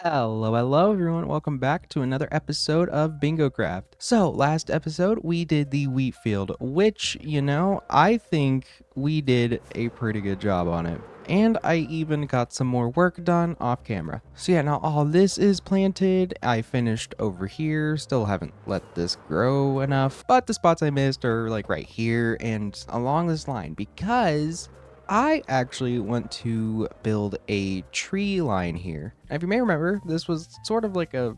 Hello everyone. Welcome back to another episode of Bingocraft. So, last episode we did the wheat field, which, I think we did a pretty good job on it. And I even got some more work done off camera. So yeah, now all this is planted. I finished over here. Still haven't let this grow enough, but the spots I missed are like right here and along this line because I actually want to build a tree line here. Now, if you may remember, this was sort of like a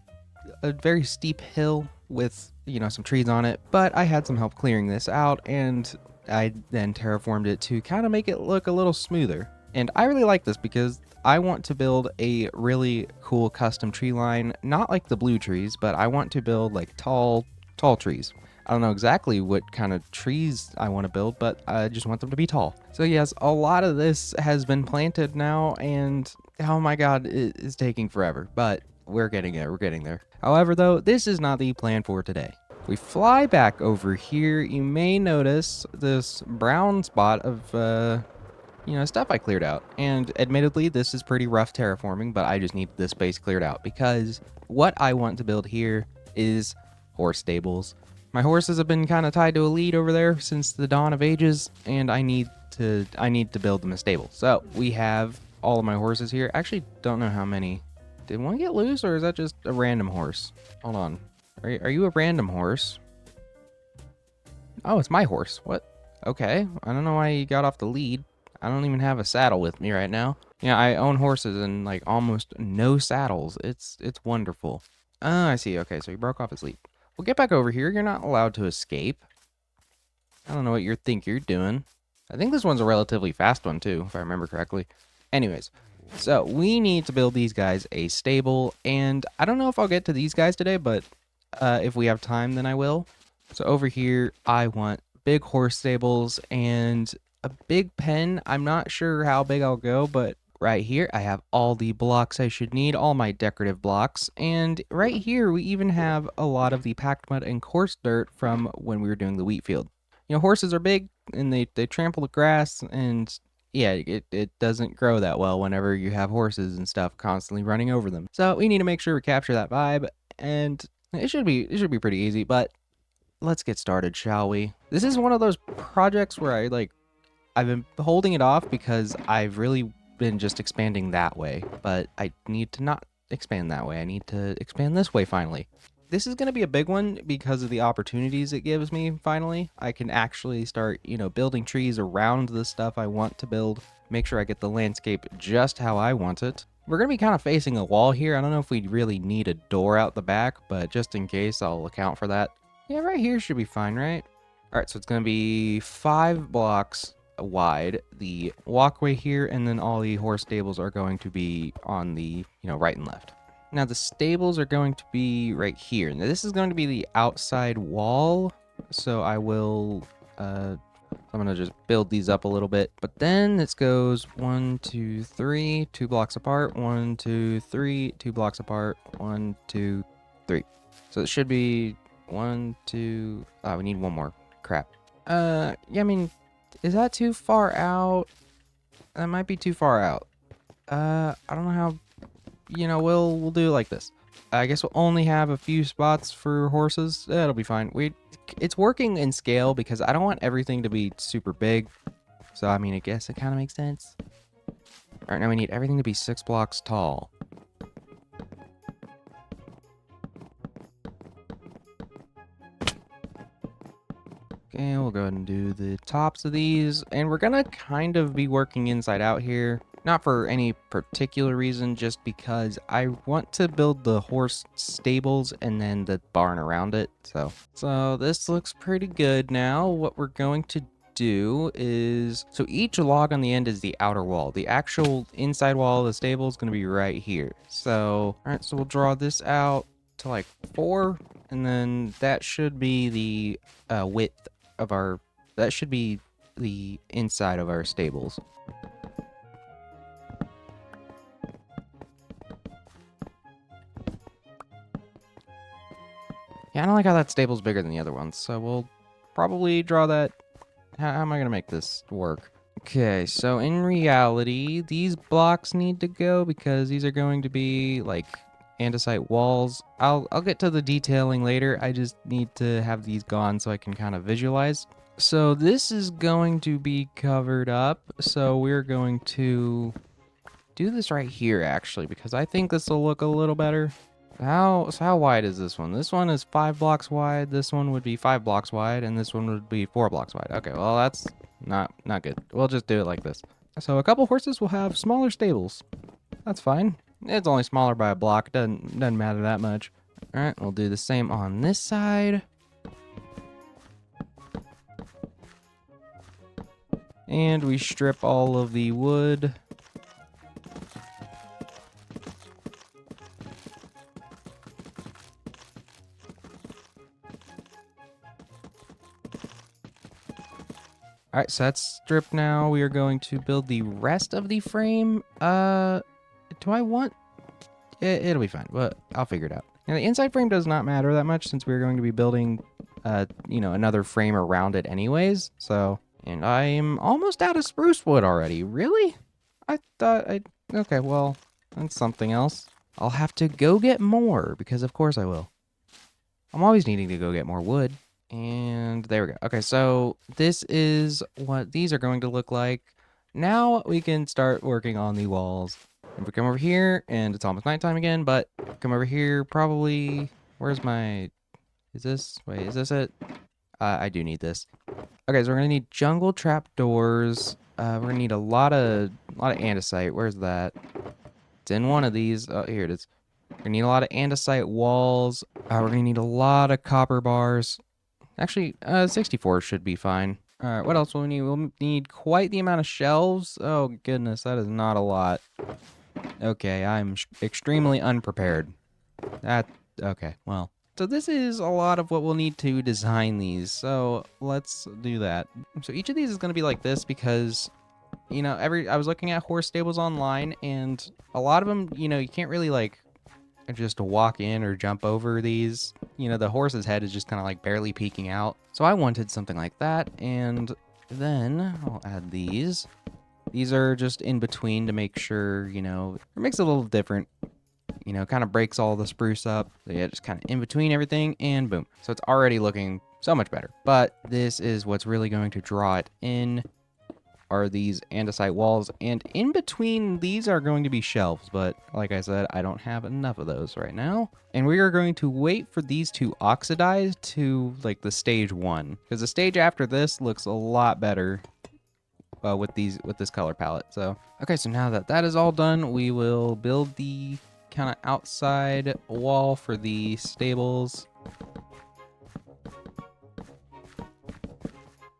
very steep hill with, some trees on it, but I had some help clearing this out and I then terraformed it to kind of make it look a little smoother. And I really like this because I want to build a really cool custom tree line, not like the blue trees, but I want to build like tall trees. I don't know exactly what kind of trees I want to build, but I just want them to be tall. So yes, a lot of this has been planted now, and oh my god, it is taking forever, but we're getting there, we're getting there. However, though, this is not the plan for today. If we fly back over here, you may notice this brown spot of, stuff I cleared out. And admittedly, this is pretty rough terraforming, but I just need this space cleared out because what I want to build here is horse stables. My horses have been kind of tied to a lead over there since the dawn of ages, and I need to build them a stable. So we have all of my horses here. I actually don't know how many. Did one get loose, or is that just a random horse? Hold on. Are you a random horse? Oh, it's my horse. What? Okay. I don't know why you got off the lead. I don't even have a saddle with me right now. Yeah, I own horses and like almost no saddles. It's wonderful. Oh, I see. Okay, so he broke off his lead. Well, get back over here. You're not allowed to escape. I don't know what you think you're doing. I think this one's a relatively fast one, too, if I remember correctly. Anyways, so we need to build these guys a stable, and I don't know if I'll get to these guys today, but if we have time, then I will. So over here, I want big horse stables and a big pen. I'm not sure how big I'll go, but right here, I have all the blocks I should need, all my decorative blocks. And right here, we even have a lot of the packed mud and coarse dirt from when we were doing the wheat field. Horses are big and they trample the grass, and yeah, it doesn't grow that well whenever you have horses and stuff constantly running over them. So we need to make sure we capture that vibe, and it should be pretty easy, but let's get started, shall we? This is one of those projects where I've been holding it off because I've really been just expanding that way, but I need to not expand that way. I need to expand this way finally. This is going to be a big one because of the opportunities it gives me finally. I can actually start, building trees around the stuff I want to build, make sure I get the landscape just how I want it. We're going to be kind of facing a wall here. I don't know if we really need a door out the back, but just in case, I'll account for that. Yeah, right here should be fine, right? All right, so it's going to be 5 blocks wide, the walkway here, and then all the horse stables are going to be on the, right and left. Now the stables are going to be right here. Now this is going to be the outside wall, so I will, I'm gonna just build these up a little bit. But then this goes 1, 2, 3, 2 blocks apart, 1, 2, 3, 2 blocks apart, 1, 2, 3. So it should be 1, 2. Oh, we need one more. Crap. Yeah, I mean, is that too far out? That might be too far out. I don't know how. We'll do it like this. I guess we'll only have a few spots for horses. That'll be fine. It's working in scale because I don't want everything to be super big. So, I mean, I guess it kind of makes sense. All right, now we need everything to be 6 blocks tall. Okay, we'll go ahead and do the tops of these. And we're going to kind of be working inside out here. Not for any particular reason, just because I want to build the horse stables and then the barn around it. So this looks pretty good now. What we're going to do is, so each log on the end is the outer wall. The actual inside wall of the stable is going to be right here. So, all right, so we'll draw this out to like 4, and then that should be the width of our, that should be the inside of our stables. Yeah, I don't like how that stable's bigger than the other ones, so we'll probably draw that. How am I going to make this work? Okay, so in reality, these blocks need to go because these are going to be, like, andesite walls. I'll get to the detailing later. I just need to have these gone so I can kind of visualize. So this is going to be covered up. So we're going to do this right here, actually, because I think this will look a little better. How wide is this one? This one is 5 blocks wide. This one would be 5 blocks wide, and this one would be 4 blocks wide. Okay, well, that's not good. We'll just do it like this. So a couple horses will have smaller stables. That's fine. It's only smaller by a block. Doesn't matter that much. All right, we'll do the same on this side. And we strip all of the wood. All right, so that's stripped now. We are going to build the rest of the frame. Do I want... It'll be fine, but I'll figure it out. Now, the inside frame does not matter that much since we're going to be building, another frame around it anyways. So, and I'm almost out of spruce wood already. Really? I thought okay, well, that's something else. I'll have to go get more because of course I will. I'm always needing to go get more wood. And there we go. Okay, so this is what these are going to look like. Now we can start working on the walls. If we come over here, and it's almost nighttime again, but come over here, probably... Where's my... Is this... Wait, is this it? I do need this. Okay, so we're going to need jungle trapdoors. We're going to need a lot of andesite. Where's that? It's in one of these. Oh, here it is. We're going to need a lot of andesite walls. We're going to need a lot of copper bars. Actually, 64 should be fine. All right, what else will we need? We'll need quite the amount of shelves. Oh, goodness, that is not a lot. Okay, I'm extremely unprepared. Okay, well. So this is a lot of what we'll need to design these. So let's do that. So each of these is going to be like this because, I was looking at horse stables online and a lot of them, you can't really just walk in or jump over these. The horse's head is just kind of like barely peeking out. So I wanted something like that. And then I'll add these. These are just in between to make sure, it makes it a little different. Kind of breaks all the spruce up. So yeah, just kind of in between everything and boom. So it's already looking so much better. But this is what's really going to draw it in. Are these andesite walls, and in between these are going to be shelves, but like I said, I don't have enough of those right now. And we are going to wait for these to oxidize to the stage 1, because the stage after this looks a lot better with this color palette. So okay, so now that that is all done, we will build the kind of outside wall for the stables.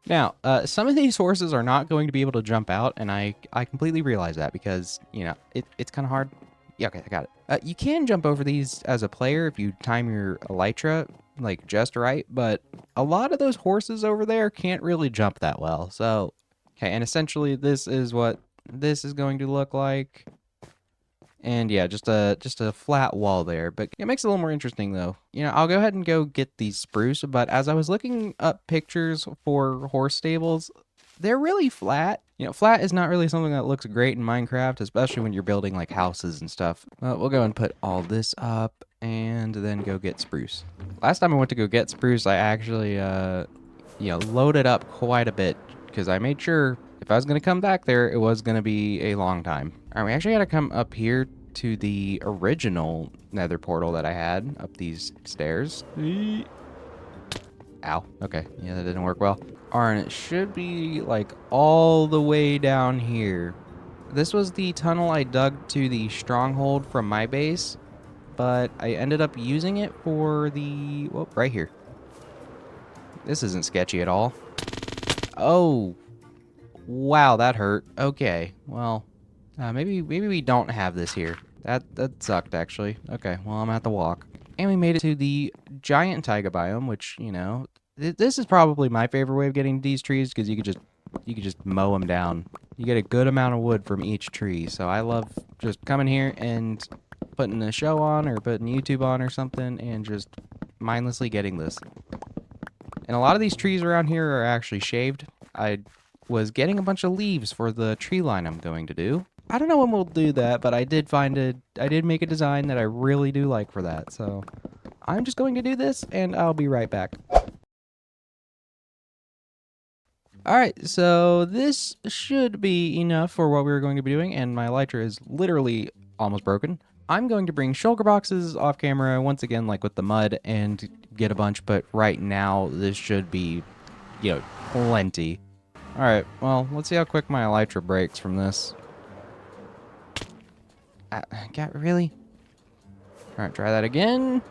Now, some of these horses are not going to be able to jump out, and I completely realize that because, it's kind of hard. Yeah, okay, I got it. You can jump over these as a player if you time your elytra, just right, but a lot of those horses over there can't really jump that well. So, okay, and essentially this is what this is going to look like. And yeah, just a flat wall there, but it makes it a little more interesting though. I'll go ahead and go get these spruce, but as I was looking up pictures for horse stables, they're really flat. Flat is not really something that looks great in Minecraft, especially when you're building houses and stuff. We'll go and put all this up and then go get spruce. Last time I went to go get spruce, I actually, loaded up quite a bit because I made sure if I was going to come back there, it was going to be a long time. All right, we actually got to come up here to the original nether portal that I had up these stairs. Ow. Okay. Yeah, that didn't work well. All right, it should be all the way down here. This was the tunnel I dug to the stronghold from my base, but I ended up using it for the... Well, right here. This isn't sketchy at all. Oh. Wow, that hurt. Okay, well, maybe we don't have this here. That sucked, actually. Okay, well, I'm gonna have to walk. And we made it to the giant taiga biome, which, this is probably my favorite way of getting these trees, because you could just mow them down. You get a good amount of wood from each tree, so I love just coming here and putting a show on, or putting YouTube on or something, and just mindlessly getting this. And a lot of these trees around here are actually shaved. I was getting a bunch of leaves for the tree line I'm going to do. I don't know when we'll do that, but I did make a design that I really do like for that. So I'm just going to do this and I'll be right back. All right, so this should be enough for what we were going to be doing, and my elytra is literally almost broken. I'm going to bring shulker boxes off camera once again, like with the mud, and get a bunch, but right now this should be, plenty. All right, well, let's see how quick my elytra breaks from this. Really? All right, try that again.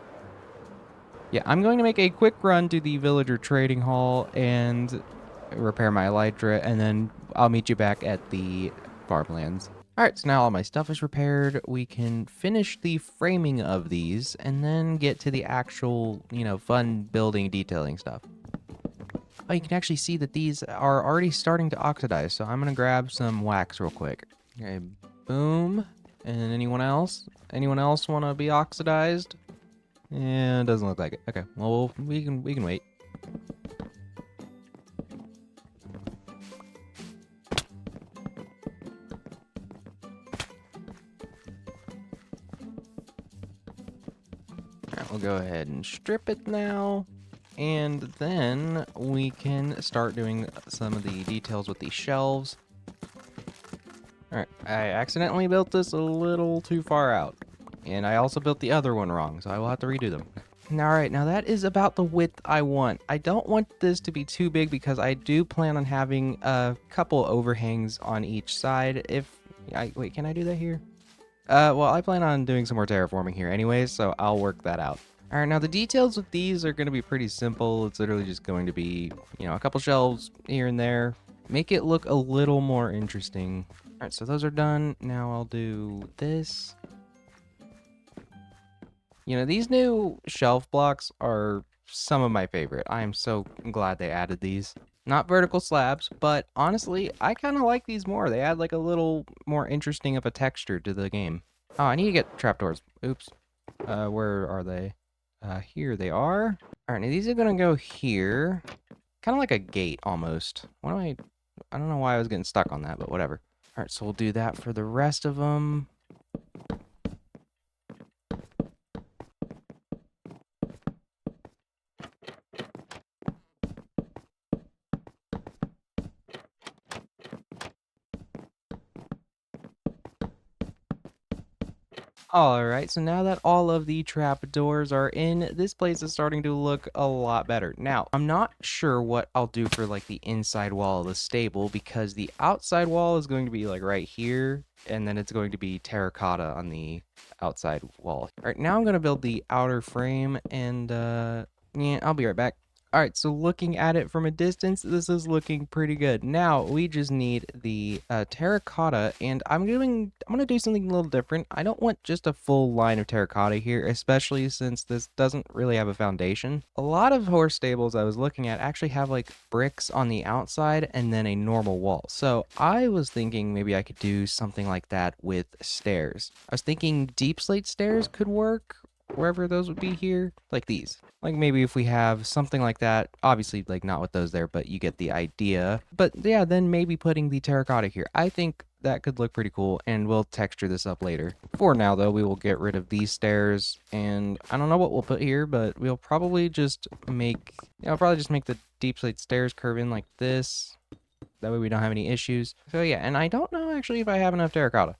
Yeah, I'm going to make a quick run to the villager trading hall and repair my elytra, and then I'll meet you back at the farmlands. All right, so now all my stuff is repaired. We can finish the framing of these and then get to the actual, fun building detailing stuff. Oh, you can actually see that these are already starting to oxidize, so I'm going to grab some wax real quick. Okay, boom. And anyone else? Anyone else want to be oxidized? Yeah, it doesn't look like it. Okay, well, we can wait. Alright, we'll go ahead and strip it now. And then we can start doing some of the details with these shelves. Alright, I accidentally built this a little too far out. And I also built the other one wrong, so I will have to redo them. Alright, now that is about the width I want. I don't want this to be too big because I do plan on having a couple overhangs on each side. Wait, can I do that here? Well, I plan on doing some more terraforming here anyways, so I'll work that out. Alright, now the details with these are going to be pretty simple. It's literally just going to be, a couple shelves here and there. Make it look a little more interesting. Alright, so those are done. Now I'll do this. These new shelf blocks are some of my favorite. I am so glad they added these. Not vertical slabs, but honestly, I kind of like these more. They add like a little more interesting of a texture to the game. Oh, I need to get trapdoors. Oops. Where are they? Here they are. All right, now these are gonna go here. Kind of like a gate almost. I don't know why I was getting stuck on that, but whatever. All right, so we'll do that for the rest of them. Alright, so now that all of the trapdoors are in, this place is starting to look a lot better. Now, I'm not sure what I'll do for like the inside wall of the stable because the outside wall is going to be like right here, and then it's going to be terracotta on the outside wall. Alright, now I'm going to build the outer frame, and yeah, I'll be right back. Alright, so looking at it from a distance, this is looking pretty good. Now, we just need the terracotta, and I'm going to do something a little different. I don't want just a full line of terracotta here, especially since this doesn't really have a foundation. A lot of horse stables I was looking at actually have like bricks on the outside and then a normal wall. So I was thinking maybe I could do something like that with stairs. I was thinking deep slate stairs could work, wherever those would be here, like these. Like maybe if we have something like that, obviously like not with those there, but you get the idea. But yeah, then maybe putting the terracotta here. I think that could look pretty cool, and we'll texture this up later. For now though, we will get rid of these stairs, and I don't know what we'll put here, but we'll probably just make, I'll probably just make the deep slate stairs curve in like this. That way we don't have any issues. So yeah, and I don't know actually if I have enough terracotta.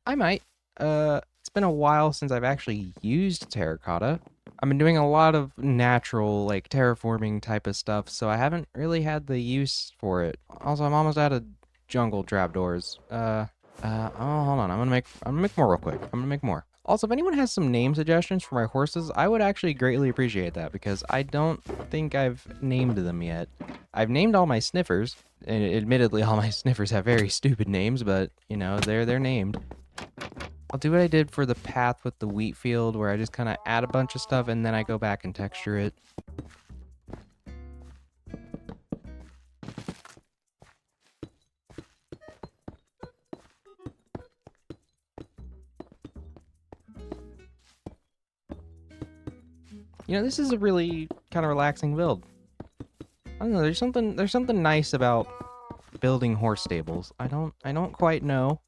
I might. It's been a while since I've actually used terracotta. I've been doing a lot of natural, like, terraforming type of stuff, so I haven't really had the use for it. Also, I'm almost out of jungle trapdoors. Oh, hold on. I'm gonna make more real quick. I'm gonna make more. Also, if anyone has some name suggestions for my horses, I would actually greatly appreciate that, because I don't think I've named them yet. I've named all my sniffers, and admittedly, all my sniffers have very stupid names, but, they're named. I'll do what I did for the path with the wheat field, where I just kind of add a bunch of stuff and then I go back and texture it. This is a really kind of relaxing build. I don't know, there's something nice about building horse stables. I don't quite know.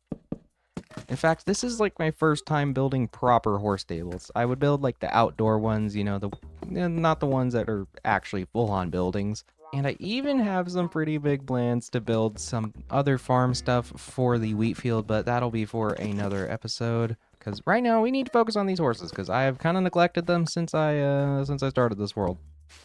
In fact, this is like my first time building proper horse stables. I would build like the outdoor ones, you know, not the ones that are actually full-on buildings. And I even have some pretty big plans to build some other farm stuff for the wheat field, but that'll be for another episode. Because right now we need to focus on these horses, because I have kind of neglected them since I started this world.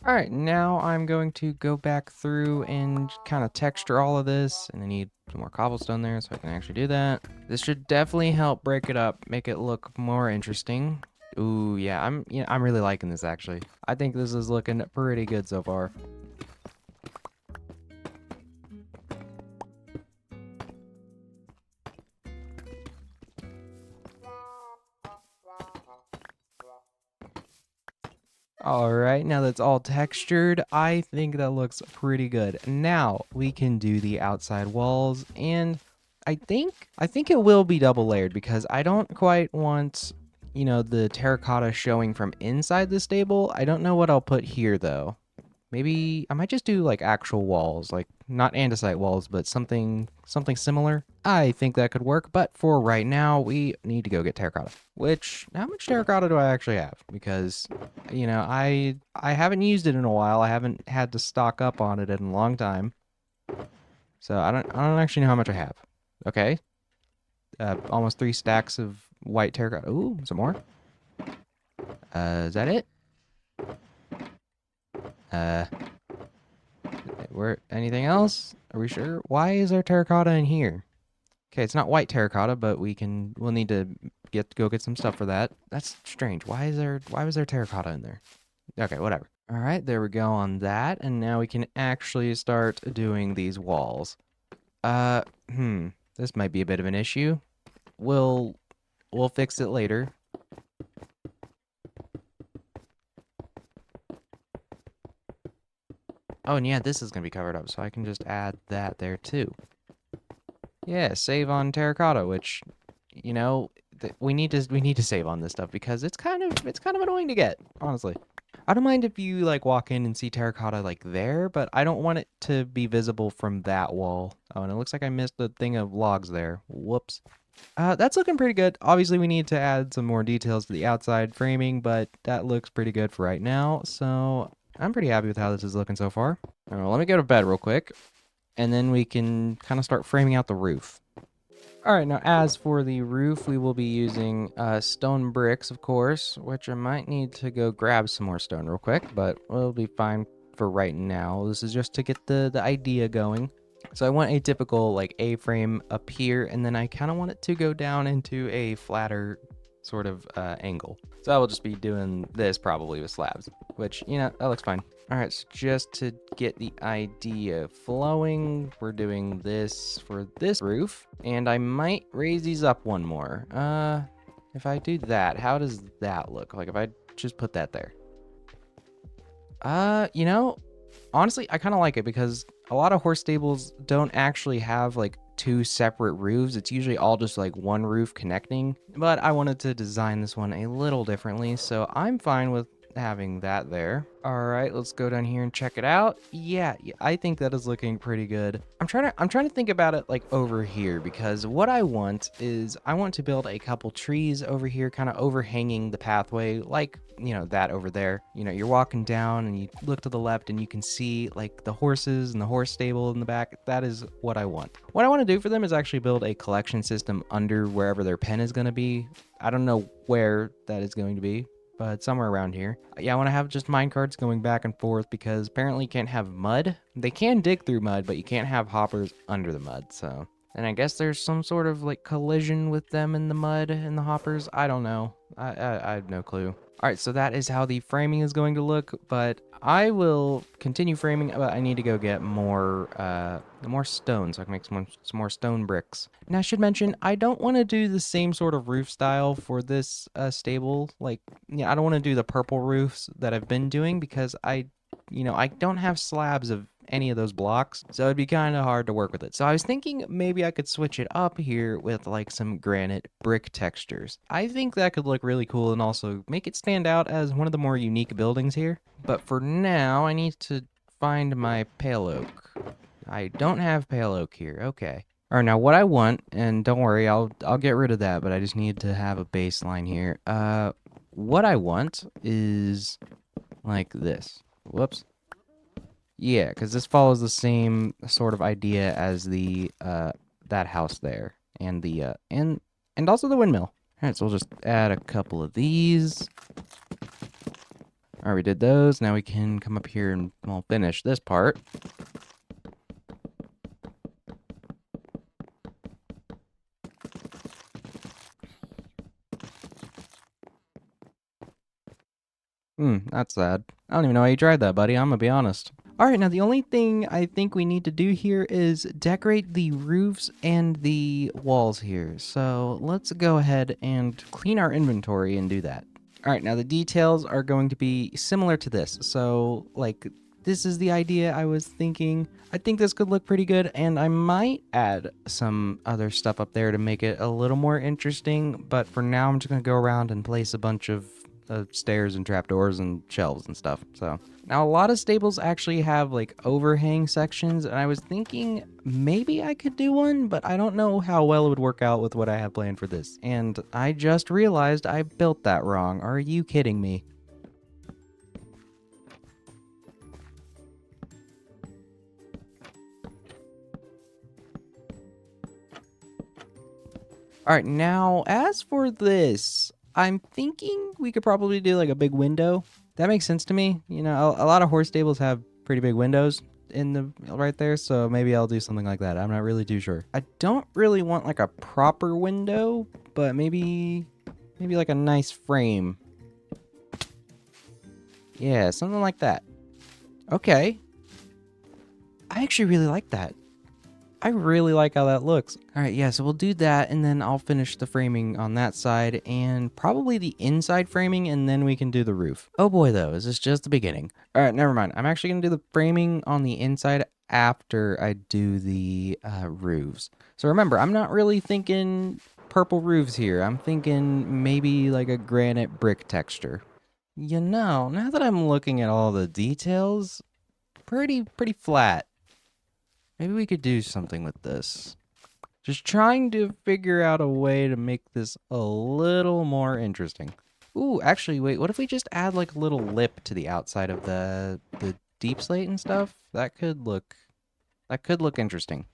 All right, now I'm going to go back through and kind of texture all of this, and I need some more cobblestone there so I can actually do that. This should definitely help break it up, make it look more interesting. Ooh, yeah, I'm really liking this actually. I think this is looking pretty good so far. All right, now that's all textured, I think that looks pretty good. Now we can do the outside walls, and I think it will be double layered because I don't quite want, you know, the terracotta showing from inside the stable. I don't know what I'll put here though. Maybe I might just do like actual walls, like not andesite walls, but something similar. I think that could work, but for right now, we need to go get terracotta. Which, how much terracotta do I actually have? Because, you know, I haven't used it in a while. I haven't had to stock up on it in a long time. So I don't actually know how much I have. Okay. Almost 3 stacks of white terracotta. Ooh, some more. Is that it? Uh, where, anything else? Are we sure? Why is there terracotta in here? Okay, it's not white terracotta, but we'll need to go get some stuff for that. That's strange. Why was there terracotta in there? Okay, whatever. All right, there we go on that, and now we can actually start doing these walls. Uh, this might be a bit of an issue. We'll fix it later. Oh, and yeah, this is gonna be covered up, so I can just add that there too. Yeah, save on terracotta, which, you know, we need to save on this stuff because it's kind of annoying to get, honestly. I don't mind if you like walk in and see terracotta like there, but I don't want it to be visible from that wall. Oh, and it looks like I missed the thing of logs there. Whoops. That's looking pretty good. Obviously, we need to add some more details to the outside framing, but that looks pretty good for right now. So I'm pretty happy with how this is looking so far. All right, well, let me go to bed real quick, and then we can kind of start framing out the roof. All right, now as for the roof, we will be using stone bricks, of course, which I might need to go grab some more stone real quick, but we'll be fine for right now. This is just to get the idea going. So I want a typical like A-frame up here, and then I kind of want it to go down into a flatter sort of angle. So I will just be doing this probably with slabs, which, you know, that looks fine. All right, so just to get the idea flowing, we're doing this for this roof, and I might raise these up one more. If I do that, how does that look? Like if I just put that there. You know, honestly, I kind of like it because a lot of horse stables don't actually have like 2 separate roofs. It's usually all just like one roof connecting, but I wanted to design this one a little differently, so I'm fine with having that there. All right, let's go down here and check it out. Yeah, I think that is looking pretty good. I'm trying to think about it like over here, because what I want is I want to build a couple trees over here kind of overhanging the pathway, like, you know, that over there. You know, you're walking down and you look to the left and you can see like the horses and the horse stable in the back. That is what I want. What I want to do for them is actually build a collection system under wherever their pen is going to be. I don't know where that is going to be, but somewhere around here. Yeah, I want to have just minecarts going back and forth because apparently you can't have mud. They can dig through mud, but you can't have hoppers under the mud, so. And I guess there's some sort of like collision with them in the mud and the hoppers. I don't know. I have no clue. All right, so that is how the framing is going to look, but I will continue framing, but I need to go get more stone so I can make some more stone bricks. And I should mention, I don't want to do the same sort of roof style for this stable. Like, yeah, I don't want to do the purple roofs that I've been doing because I don't have slabs of any of those blocks, so it'd be kind of hard to work with it. So I was thinking maybe I could switch it up here with like some granite brick textures. I think that could look really cool and also make it stand out as one of the more unique buildings here. But for now, I need to find my pale oak. I don't have pale oak here. Okay. All right, now what I want, and don't worry, I'll get rid of that, but I just need to have a baseline here. What I want is like this. Whoops. Yeah, because this follows the same sort of idea as the that house there, and the and also the windmill. All right, so we'll just add a couple of these. All right, we did those. Now we can come up here and we'll finish this part. That's sad. I don't even know how you tried that, buddy. I'm gonna be honest. All right, now the only thing I think we need to do here is decorate the roofs and the walls here. So let's go ahead and clean our inventory and do that. All right, now the details are going to be similar to this. So, like, this is the idea I was thinking. I think this could look pretty good, and I might add some other stuff up there to make it a little more interesting. But for now, I'm just going to go around and place a bunch of stairs and trapdoors and shelves and stuff. So now a lot of stables actually have like overhang sections, and I was thinking maybe I could do one, but I don't know how well it would work out with what I have planned for this. And I just realized I built that wrong. Are you kidding me? All right, now as for this, I'm thinking we could probably do like a big window. That makes sense to me. You know, a lot of horse stables have pretty big windows in the right there, so maybe I'll do something like that. I'm not really too sure. I don't really want like a proper window, but maybe like a nice frame. Yeah, something like that. Okay. I actually really like that. I really like how that looks. All right, yeah, so we'll do that, and then I'll finish the framing on that side, and probably the inside framing, and then we can do the roof. Oh boy, though, is this just the beginning? All right, never mind. I'm actually going to do the framing on the inside after I do the roofs. So remember, I'm not really thinking purple roofs here. I'm thinking maybe like a granite brick texture. You know, now that I'm looking at all the details, pretty flat. Maybe we could do something with this. Just trying to figure out a way to make this a little more interesting. Ooh, actually, wait, what if we just add like a little lip to the outside of the deep slate and stuff? That could look interesting.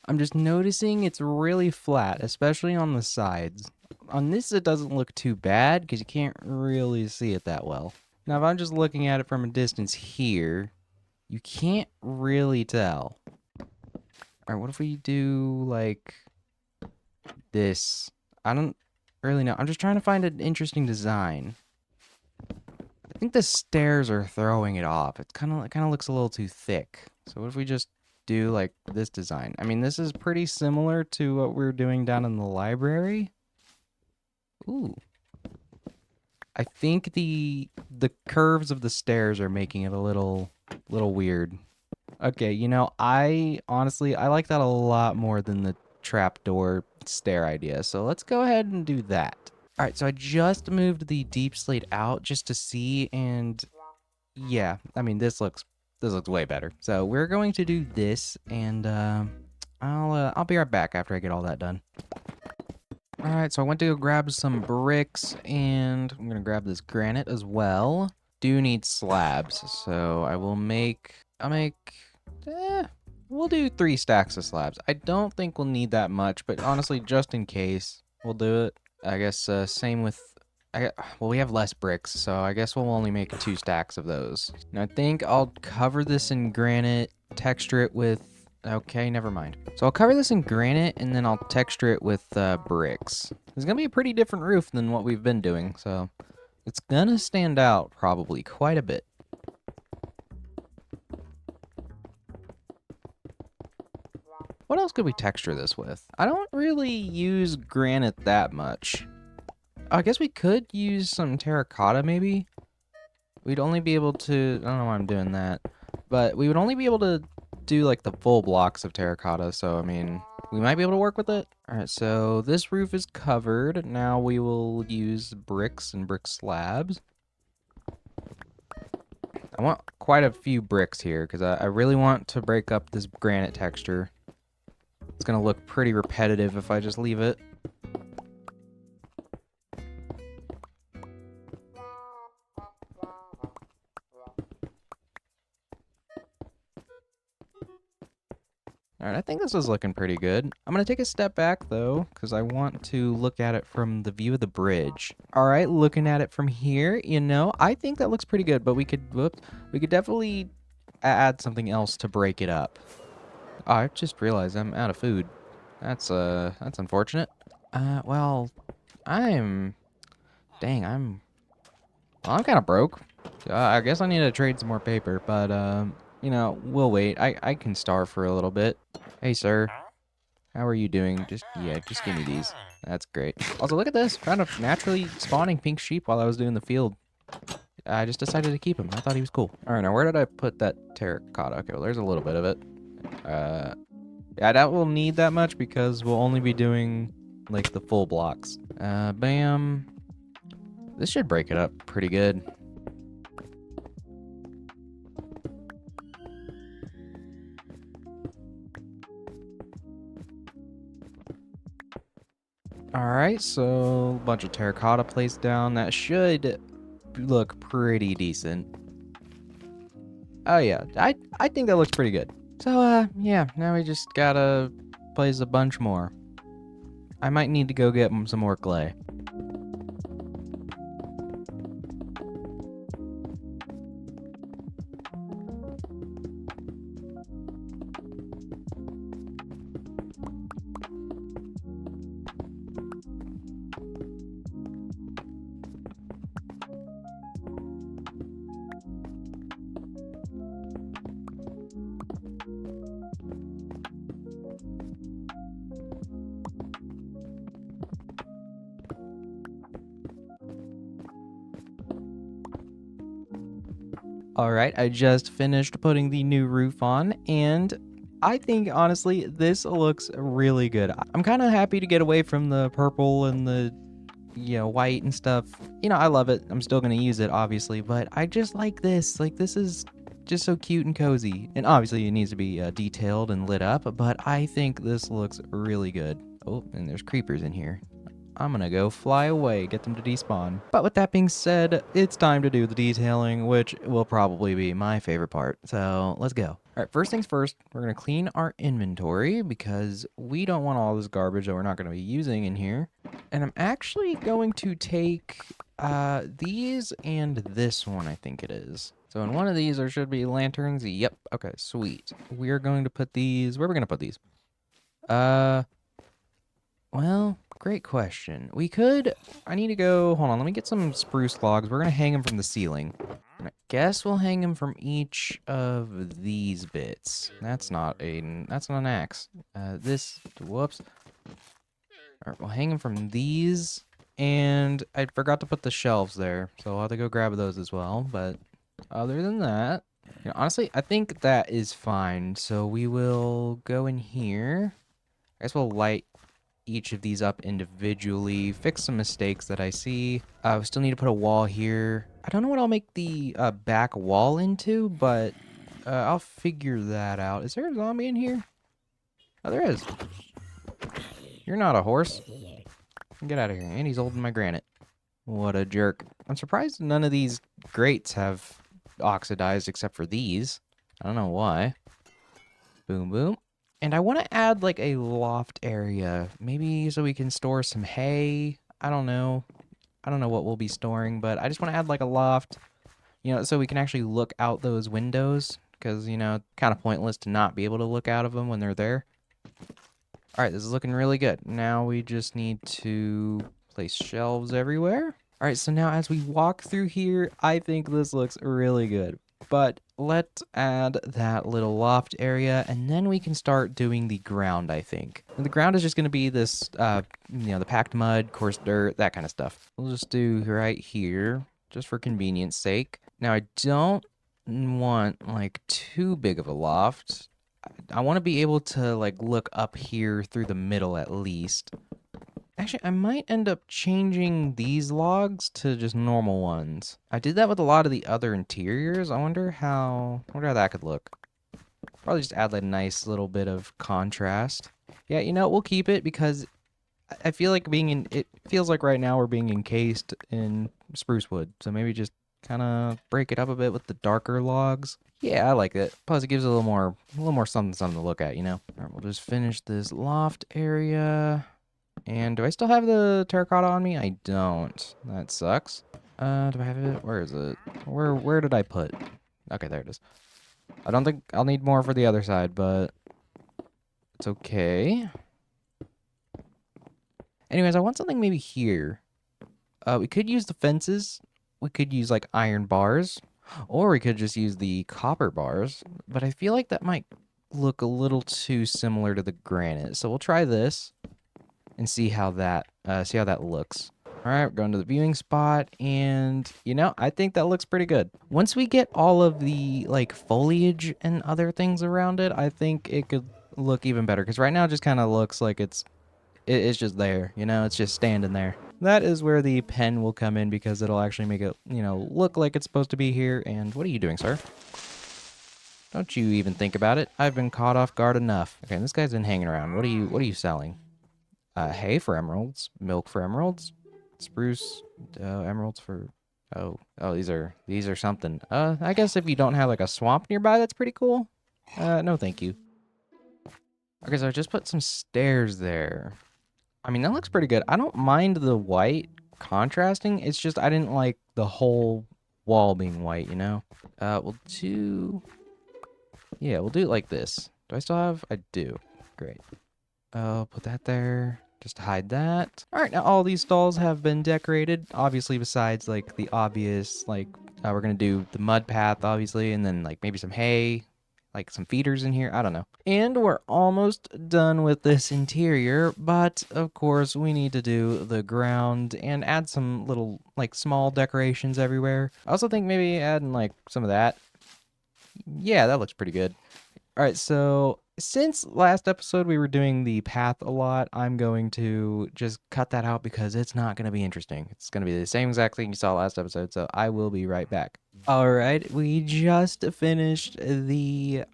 I'm just noticing it's really flat, especially on the sides. On this, it doesn't look too bad because you can't really see it that well. Now, if I'm just looking at it from a distance here, you can't really tell. All right, what if we do like this? I don't really know. I'm just trying to find an interesting design. I think the stairs are throwing it off. It kind of looks a little too thick. So what if we just do like this design? I mean, this is pretty similar to what we are doing down in the library. Ooh. I think the curves of the stairs are making it a little weird. Okay, you know, I honestly I like that a lot more than the trapdoor stair idea. So let's go ahead and do that. All right, so I just moved the deep slate out just to see, and yeah, I mean this looks way better. So we're going to do this, and I'll be right back after I get all that done. All right, so I went to go grab some bricks, and I'm gonna grab this granite as well. Do need slabs, so I'll make eh, we'll do 3 stacks of slabs. I don't think we'll need that much, but honestly, just in case, we'll do it. I guess same with well, we have less bricks, so I guess we'll only make 2 stacks of those. Now I think I'll cover this in granite, texture it with okay, never mind. So I'll cover this in granite, and then I'll texture it with bricks. It's gonna be a pretty different roof than what we've been doing, so it's gonna stand out probably quite a bit. What else could we texture this with? I don't really use granite that much. I guess we could use some terracotta maybe. We'd only be able to, I don't know why I'm doing that, but we would only be able to do like the full blocks of terracotta, so I mean, we might be able to work with it. All right, so this roof is covered. Now we will use bricks and brick slabs. I want quite a few bricks here because I really want to break up this granite texture. It's gonna look pretty repetitive if I just leave it. Alright, I think this is looking pretty good. I'm gonna take a step back, though, because I want to look at it from the view of the bridge. Alright, looking at it from here, you know, I think that looks pretty good, but we could definitely add something else to break it up. Oh, I just realized I'm out of food. That's unfortunate. Well, I'm... Dang, well, I'm kind of broke. I guess I need to trade some more paper, but, you know, we'll wait. I can starve for a little bit. Hey, sir. How are you doing? Yeah, just give me these. That's great. Also, look at this. Found a naturally spawning pink sheep while I was doing the field. I just decided to keep him. I thought he was cool. All right, now where did I put that terracotta? Okay, well, there's a little bit of it. Yeah, I doubt we'll need that much because we'll only be doing, like, the full blocks. Bam. This should break it up pretty good. Alright, so a bunch of terracotta placed down. That should look pretty decent. Oh yeah, I think that looks pretty good. So, yeah, now we just gotta place a bunch more. I might need to go get some more clay. Alright, I just finished putting the new roof on, and I think, honestly, this looks really good. I'm kind of happy to get away from the purple and the, you know, white and stuff. You know, I love it. I'm still going to use it, obviously, but I just like this. Like, this is just so cute and cozy. And obviously, it needs to be detailed and lit up, but I think this looks really good. Oh, and there's creepers in here. I'm gonna go fly away, get them to despawn. But with that being said, it's time to do the detailing, which will probably be my favorite part. So let's go. All right, first things first, we're gonna clean our inventory because we don't want all this garbage that we're not gonna be using in here. And I'm actually going to take these and this one, I think it is. So in one of these, there should be lanterns. Yep, okay, sweet. We are going to put these, where are we gonna put these? Well, great question. I need to go, hold on, let me get some spruce logs. We're going to hang them from the ceiling. And I guess we'll hang them from each of these bits. That's not an axe. Whoops. All right, we'll hang them from these. And I forgot to put the shelves there, so I'll have to go grab those as well. But other than that, you know, honestly, I think that is fine. So we will go in here. I guess we'll light each of these up individually, fix some mistakes that I see. We still need to put a wall here. I don't know what I'll make the back wall into, but I'll figure that out. Is there a zombie in here? Oh, there is. You're not a horse. Get out of here. And he's holding my granite. What a jerk. I'm surprised none of these grates have oxidized except for these. I don't know why. Boom, boom. And I want to add like a loft area, maybe so we can store some hay. I don't know. I don't know what we'll be storing, but I just want to add like a loft, you know, so we can actually look out those windows because, you know, kind of pointless to not be able to look out of them when they're there. All right, this is looking really good. Now we just need to place shelves everywhere. All right, so now as we walk through here, I think this looks really good. But let's add that little loft area, and then we can start doing the ground, I think. And the ground is just going to be this, you know, the packed mud, coarse dirt, that kind of stuff. We'll just do right here, just for convenience sake. Now, I don't want, like, too big of a loft. I want to be able to, like, look up here through the middle at least. Actually, I might end up changing these logs to just normal ones. I did that with a lot of the other interiors. I wonder how that could look. Probably just add like a nice little bit of contrast. Yeah, you know, we'll keep it because I feel like it feels like right now we're being encased in spruce wood. So maybe just kind of break it up a bit with the darker logs. Yeah, I like it. Plus, it gives it a little more something, something to look at, you know? All right, we'll just finish this loft area. And do I still have the terracotta on me? I don't. That sucks. Do I have it? Where is it? Where did I put? Okay, there it is. I don't think I'll need more for the other side, but it's okay. Anyways, I want something maybe here. We could use the fences. We could use like iron bars, or we could just use the copper bars. But I feel like that might look a little too similar to the granite. So we'll try this and see how that looks. All right, we're going to the viewing spot, and you know, I think that looks pretty good. Once we get all of the like foliage and other things around it, I think it could look even better. Because right now, it just kind of looks like it's just there, you know, it's just standing there. That is where the pen will come in because it'll actually make it, you know, look like it's supposed to be here. And what are you doing, sir? Don't you even think about it. I've been caught off guard enough. Okay, and this guy's been hanging around. What are you selling? Hay for emeralds, milk for emeralds, spruce emeralds for these are something. I guess if you don't have like a swamp nearby, that's pretty cool. No, thank you. Okay, so I just put some stairs there. I mean, that looks pretty good. I don't mind the white contrasting. It's just I didn't like the whole wall being white, you know? We'll do it like this. Do I still have? I do. Great. I'll put that there just to hide that. All right, now all these stalls have been decorated. Obviously, besides like the obvious, like we're gonna do the mud path, obviously, and then like maybe some hay, like some feeders in here. I don't know. And we're almost done with this interior, but of course we need to do the ground and add some little like small decorations everywhere. I also think maybe adding like some of that. Yeah, that looks pretty good. All right, so since last episode we were doing the path a lot, I'm going to just cut that out because it's not going to be interesting. It's going to be the same exact thing you saw last episode, so I will be right back. All right, we just finished the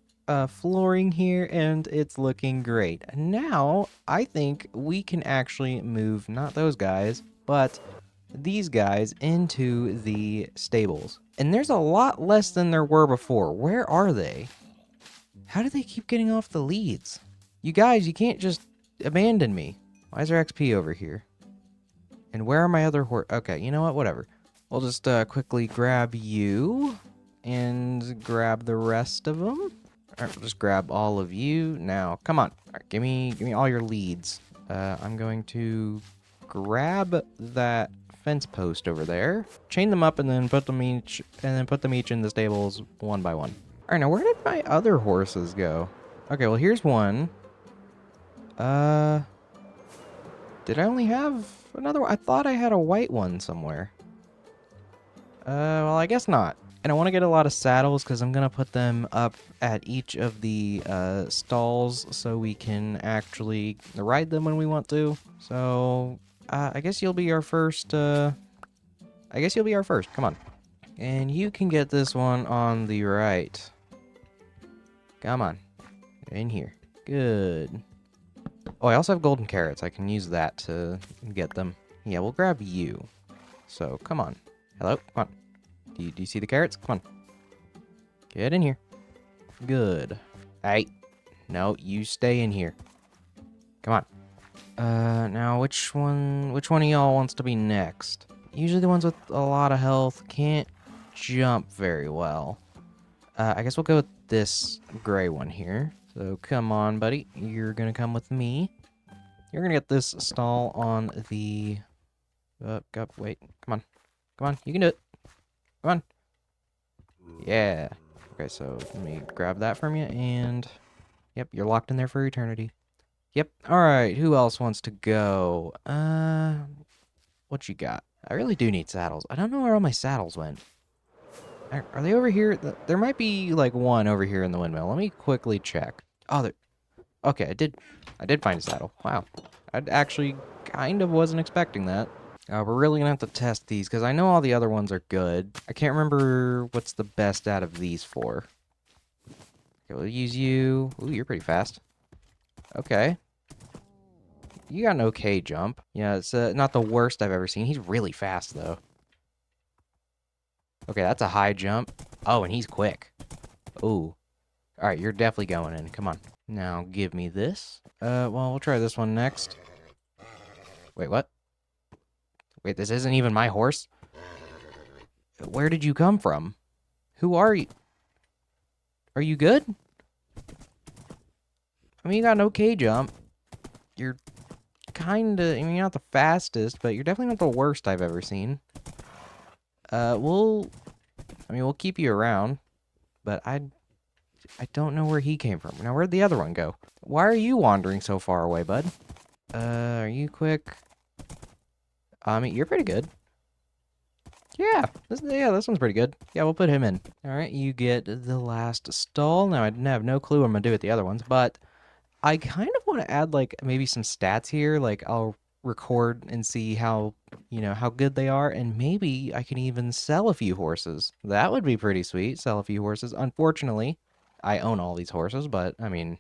flooring here and it's looking great. Now, I think we can actually move not those guys, but these guys into the stables. And there's a lot less than there were before. Where are they? How do they keep getting off the leads? You guys, you can't just abandon me. Why is there XP over here? And where are my other Okay, you know what? Whatever. We'll just quickly grab you and grab the rest of them. All right, we'll just grab all of you. Now, come on. All right, give me all your leads. I'm going to grab that fence post over there, chain them up, and then put them each in the stables one by one. All right, now where did my other horses go? Okay, well here's one. Did I only have another one? I thought I had a white one somewhere. Well, I guess not. And I want to get a lot of saddles because I'm gonna put them up at each of the stalls so we can actually ride them when we want to. So I guess you'll be our first. Come on, and you can get this one on the right. Come on. In here. Good. Oh, I also have golden carrots. I can use that to get them. Yeah, we'll grab you. So, come on. Hello? Come on. Do you see the carrots? Come on. Get in here. Good. Hey. No, you stay in here. Come on. Now which one of y'all wants to be next? Usually the ones with a lot of health can't jump very well. I guess we'll go with this gray one here. So come on, buddy. You're gonna come with me. You're gonna get this stall on the... wait. Come on. Come on. You can do it. Come on. Yeah. Okay, so let me grab that from you, and... Yep, you're locked in there for eternity. Yep. Alright, who else wants to go? What you got? I really do need saddles. I don't know where all my saddles went. Are they over here? There might be like one over here in the windmill. Let me quickly check. Oh, there. Okay, I did find a saddle. Wow. I actually kind of wasn't expecting that. We're really gonna have to test these because I know all the other ones are good. I can't remember what's the best out of these four. Okay, we'll use you. Ooh, you're pretty fast. Okay. You got an okay jump. Yeah, it's not the worst I've ever seen. He's really fast, though. Okay, that's a high jump. Oh, and he's quick. Ooh. All right, you're definitely going in. Come on. Now, give me this. Well, we'll try this one next. Wait, what? Wait, this isn't even my horse? Where did you come from? Who are you? Are you good? I mean, you got an okay jump. You're kinda, I mean, you're not the fastest, but you're definitely not the worst I've ever seen. We'll keep you around, but I don't know where he came from. Now, where'd the other one go? Why are you wandering so far away, bud? Are you quick? I mean, you're pretty good. Yeah, this one's pretty good. Yeah, we'll put him in. All right, you get the last stall. Now, I have no clue what I'm gonna do with the other ones, but I kind of want to add, like, maybe some stats here. Like, I'll record and see how, how good they are, and maybe I can even sell a few horses. That would be pretty sweet, sell a few horses. Unfortunately, I own all these horses, but, I mean,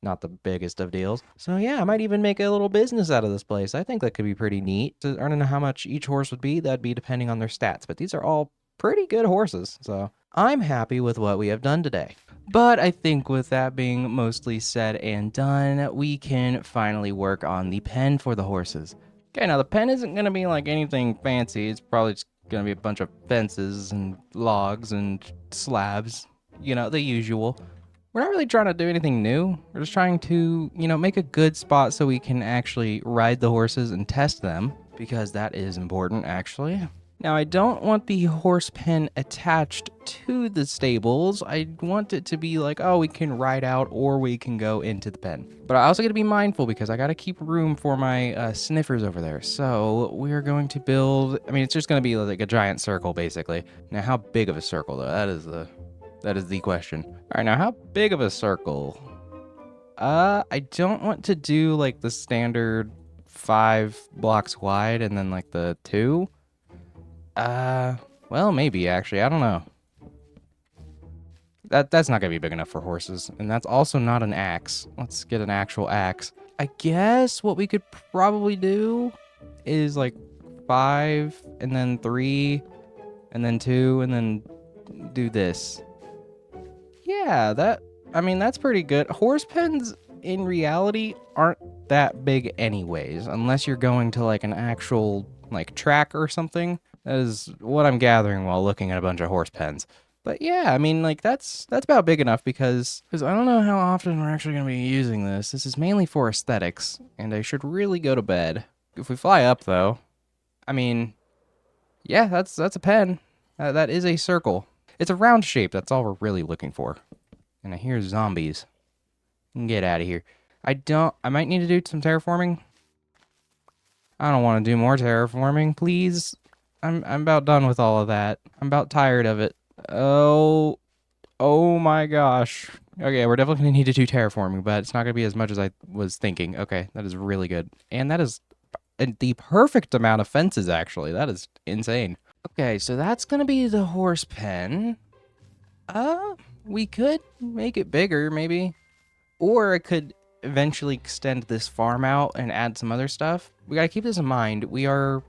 not the biggest of deals. So yeah, I might even make a little business out of this place. I think that could be pretty neat. I don't know how much each horse would be. That'd be depending on their stats, but these are all pretty good horses. So I'm happy with what we have done today. But I think with that being mostly said and done, we can finally work on the pen for the horses. Okay, now the pen isn't going to be like anything fancy. It's probably just going to be a bunch of fences and logs and slabs. The usual. We're not really trying to do anything new. We're just trying to, make a good spot so we can actually ride the horses and test them, because that is important, actually. Now, I don't want the horse pen attached to the stables. I want it to be like, oh, we can ride out or we can go into the pen. But I also got to be mindful because I got to keep room for my sniffers over there. So we're going to build, it's just going to be like a giant circle, basically. Now, how big of a circle, though? That is the question. All right, now how big of a circle? I don't want to do like the standard 5 blocks wide and then like the 2. Well, maybe actually. I don't know. That's not gonna be big enough for horses, and that's also not an axe. Let's get an actual axe. I guess what we could probably do is like 5 and then 3 and then 2 and then do this. Yeah, that's pretty good. Horse pens in reality aren't that big anyways, unless you're going to like an actual like track or something. That is what I'm gathering while looking at a bunch of horse pens. But yeah, like that's about big enough because I don't know how often we're actually going to be using this. This is mainly for aesthetics, and I should really go to bed. If we fly up though, yeah, that's a pen. That is a circle. It's a round shape. That's all we're really looking for. And I hear zombies. Get out of here. I might need to do some terraforming. I don't want to do more terraforming, please. I'm about done with all of that. I'm about tired of it. Oh my gosh. Okay, we're definitely going to need to do terraforming, but it's not going to be as much as I was thinking. Okay, that is really good. And that is the perfect amount of fences, actually. That is insane. Okay, so that's going to be the horse pen. We could make it bigger, maybe. Or I could eventually extend this farm out and add some other stuff. We gotta keep this in mind. We are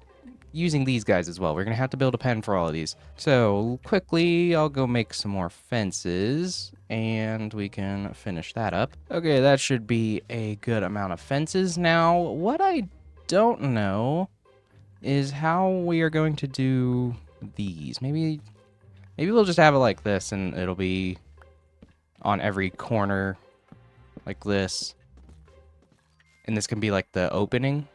using these guys as well. We're gonna have to build a pen for all of these. So quickly, I'll go make some more fences and we can finish that up. Okay, that should be a good amount of fences. Now, what I don't know is how we are going to do these. Maybe we'll just have it like this and it'll be on every corner like this. And this can be like the opening.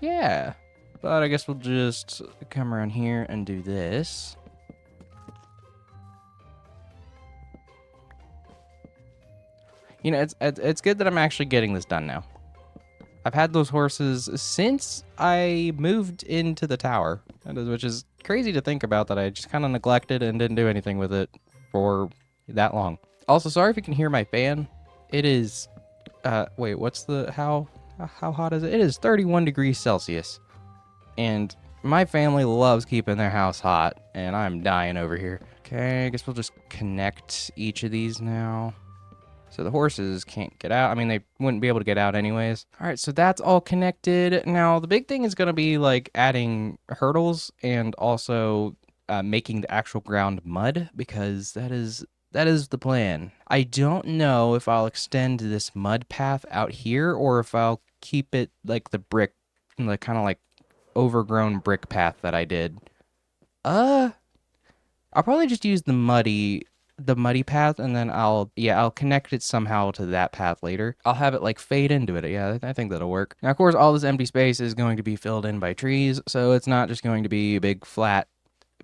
Yeah. But I guess we'll just come around here and do this. It's good that I'm actually getting this done now. I've had those horses since I moved into the tower, which is crazy to think about that I just kind of neglected and didn't do anything with it for that long. Also, sorry if you can hear my fan. It is, wait, how hot is it? It is 31 degrees Celsius. And my family loves keeping their house hot, and I'm dying over here. Okay, I guess we'll just connect each of these now. So the horses can't get out. I mean, they wouldn't be able to get out anyways. All right, so that's all connected. Now, the big thing is going to be like adding hurdles and also making the actual ground mud, because that is the plan. I don't know if I'll extend this mud path out here or if I'll keep it like the brick, like kind of like overgrown brick path that I did. I'll probably just use the muddy path, and then I'll connect it somehow to that path later. I'll have it like fade into it. Yeah, I think that'll work. Now, of course, all this empty space is going to be filled in by trees, so it's not just going to be a big flat,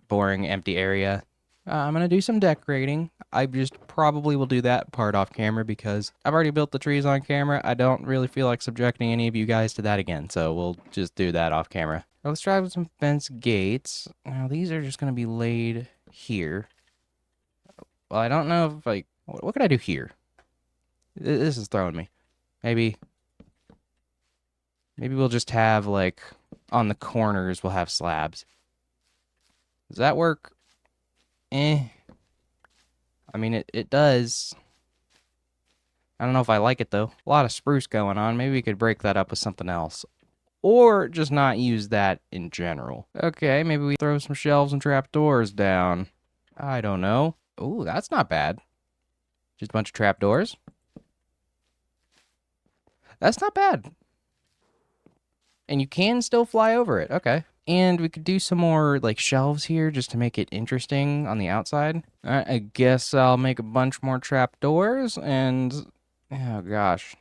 boring, empty area. I'm gonna do some decorating. I just probably will do that part off camera because I've already built the trees on camera. I don't really feel like subjecting any of you guys to that again, so we'll just do that off camera. Now, let's try with some fence gates. Now, these are just gonna be laid here. Well, I don't know if like what could I do here? This is throwing me. Maybe we'll just have like on the corners we'll have slabs. Does that work? Eh. I mean it does. I don't know if I like it though. A lot of spruce going on. Maybe we could break that up with something else. Or just not use that in general. Okay, maybe we throw some shelves and trapdoors down. I don't know. Ooh, that's not bad. Just a bunch of trapdoors. That's not bad. And you can still fly over it. Okay. And we could do some more like shelves here just to make it interesting on the outside. All right, I guess I'll make a bunch more trapdoors and oh gosh.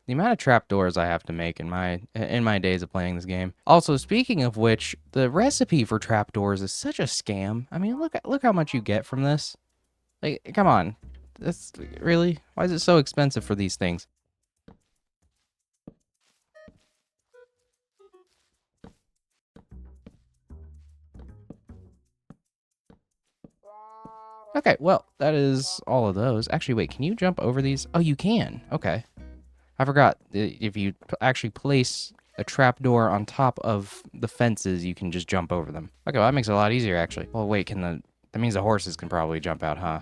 The amount of trapdoors I have to make in my days of playing this game. Also, speaking of which, the recipe for trapdoors is such a scam. I mean, look how much you get from this. Like, come on. That's really? Why is it so expensive for these things? Okay, well, that is all of those. Actually, wait, can you jump over these? Oh, you can. Okay. I forgot. If you actually place a trapdoor on top of the fences, you can just jump over them. Okay, well, that makes it a lot easier, actually. Well, wait, that means the horses can probably jump out, huh?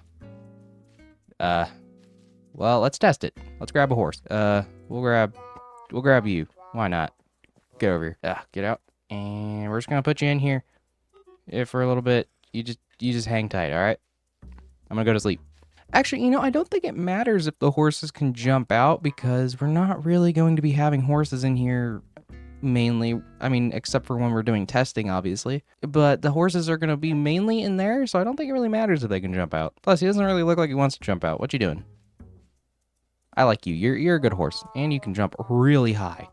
Well, let's test it. Let's grab a horse. We'll grab you. Why not? Get over here. Get out. And we're just gonna put you in here. For a little bit. You just hang tight, all right? I'm gonna go to sleep. Actually, I don't think it matters if the horses can jump out because we're not really going to be having horses in here mainly. I mean, except for when we're doing testing, obviously. But the horses are going to be mainly in there, so I don't think it really matters if they can jump out. Plus, he doesn't really look like he wants to jump out. What you doing? I like you. You're a good horse, and you can jump really high.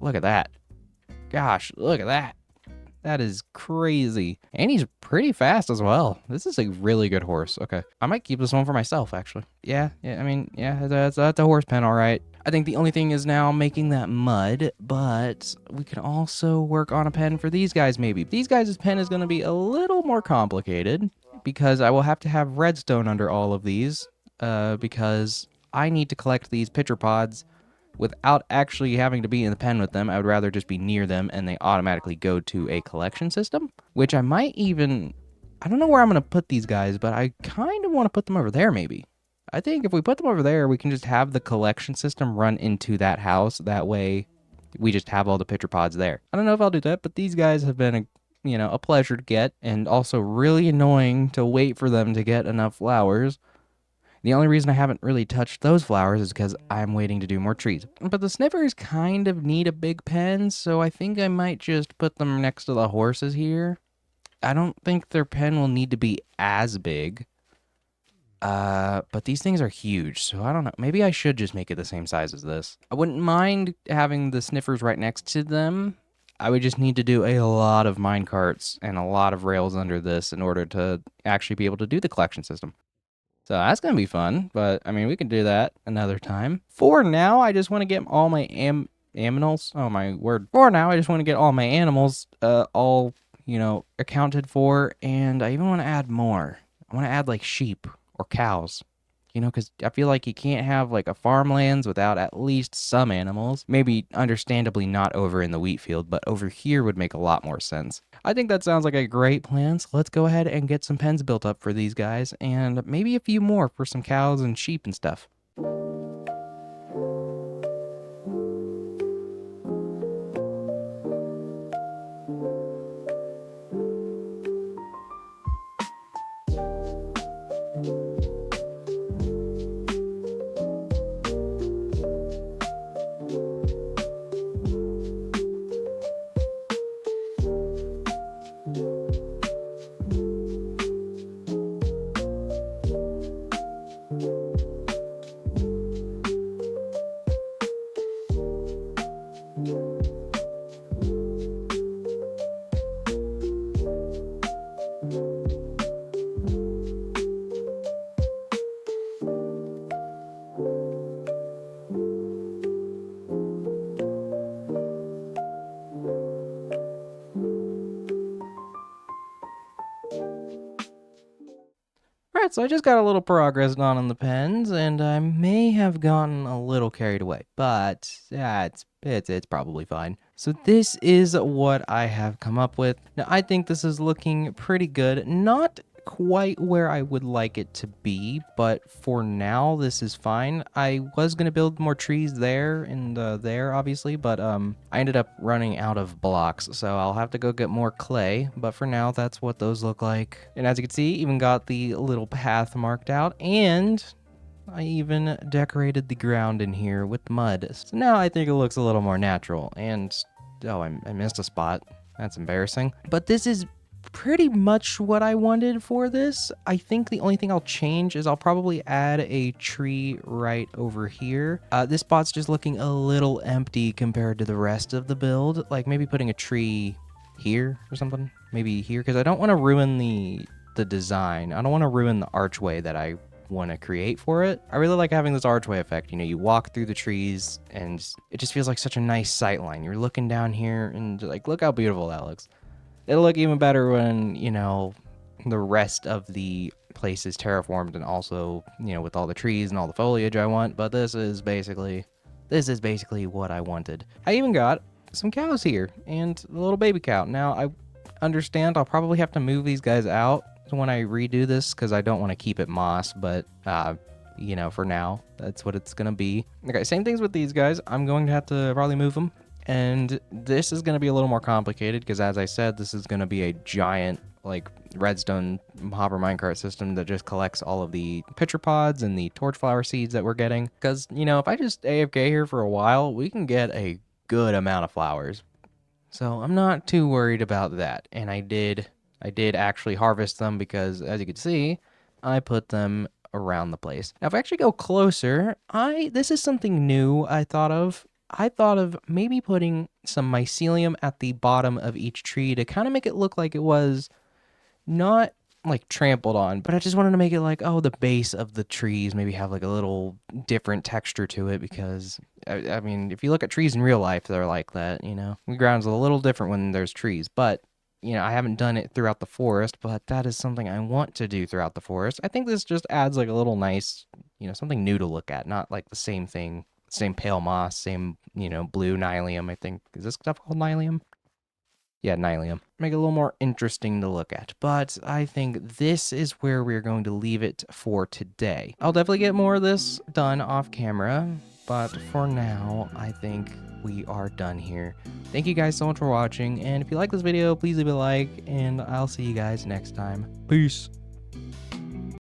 Look at that. Gosh, look at that. That is crazy. And he's pretty fast as well. This is a really good horse. Okay. I might keep this one for myself, actually. Yeah, I mean, yeah, that's a horse pen, all right. I think the only thing is now making that mud, but we can also work on a pen for these guys, maybe. These guys' pen is going to be a little more complicated because I will have to have redstone under all of these because I need to collect these pitcher pods without actually having to be in the pen with them. I would rather just be near them and they automatically go to a collection system, which I don't know where I'm going to put these guys, but I kind of want to put them over there maybe. I think if we put them over there, we can just have the collection system run into that house. That way we just have all the pitcher pods there. I don't know if I'll do that, but these guys have been a pleasure to get and also really annoying to wait for them to get enough flowers. The only reason I haven't really touched those flowers is because I'm waiting to do more trees. But the sniffers kind of need a big pen, so I think I might just put them next to the horses here. I don't think their pen will need to be as big. But these things are huge, so I don't know. Maybe I should just make it the same size as this. I wouldn't mind having the sniffers right next to them. I would just need to do a lot of mine carts and a lot of rails under this in order to actually be able to do the collection system. So that's going to be fun, but I mean, we can do that another time. For now, I just want to get all my aminals. Oh my word. For now, I just want to get all my animals all, accounted for, and I even want to add more. I want to add like sheep or cows. Because I feel like you can't have like a farmlands without at least some animals. Maybe understandably not over in the wheat field, but over here would make a lot more sense. I think that sounds like a great plan, so let's go ahead and get some pens built up for these guys, and maybe a few more for some cows and sheep and stuff. Alright, so I just got a little progress done on the pens, and I may have gotten a little carried away, but yeah, it's probably fine. So this is what I have come up with. Now, I think this is looking pretty good. Not quite where I would like it to be, but for now, this is fine. I was going to build more trees there and there, obviously, but I ended up running out of blocks, so I'll have to go get more clay, but for now, that's what those look like. And as you can see, even got the little path marked out, and I even decorated the ground in here with mud. So now I think it looks a little more natural. And, oh, I missed a spot. That's embarrassing. But this is pretty much what I wanted for this. I think the only thing I'll change is I'll probably add a tree right over here. This spot's just looking a little empty compared to the rest of the build. Like maybe putting a tree here or something. Maybe here, because I don't want to ruin the design. I don't want to ruin the archway that I want to create for it. I really like having this archway effect. You know, you walk through the trees and it just feels like such a nice sight line. You're looking down here and like, look how beautiful that looks. It'll look even better when, you know, the rest of the place is terraformed and also, you know, with all the trees and all the foliage I want. But this is basically what I wanted. I even got some cows here and a little baby cow. Now, I understand I'll probably have to move these guys out when I redo this because I don't want to keep it moss, but you know, for now, that's what it's gonna be. Okay, same things with these guys. I'm going to have to probably move them. And this is going to be a little more complicated because, as I said, this is going to be a giant, like, redstone hopper minecart system that just collects all of the pitcher pods and the torch flower seeds that we're getting. Because, you know, if I just AFK here for a while, we can get a good amount of flowers. So I'm not too worried about that. And I did actually harvest them because, as you can see, I put them around the place. Now, if I actually go closer, this is something new I thought of. I thought of maybe putting some mycelium at the bottom of each tree to kind of make it look like it was not like trampled on, but I just wanted to make it like, oh, the base of the trees maybe have like a little different texture to it because, I mean, if you look at trees in real life, they're like that, you know? The ground's a little different when there's trees, but, you know, I haven't done it throughout the forest, but that is something I want to do throughout the forest. I think this just adds like a little nice, you know, something new to look at, not like the same thing. Same pale moss, same, you know, blue nylium, I think. Is this stuff called nylium? Yeah, nylium. Make it a little more interesting to look at. But I think this is where we're going to leave it for today. I'll definitely get more of this done off camera. But for now, I think we are done here. Thank you guys so much for watching. And if you like this video, please leave a like. And I'll see you guys next time. Peace.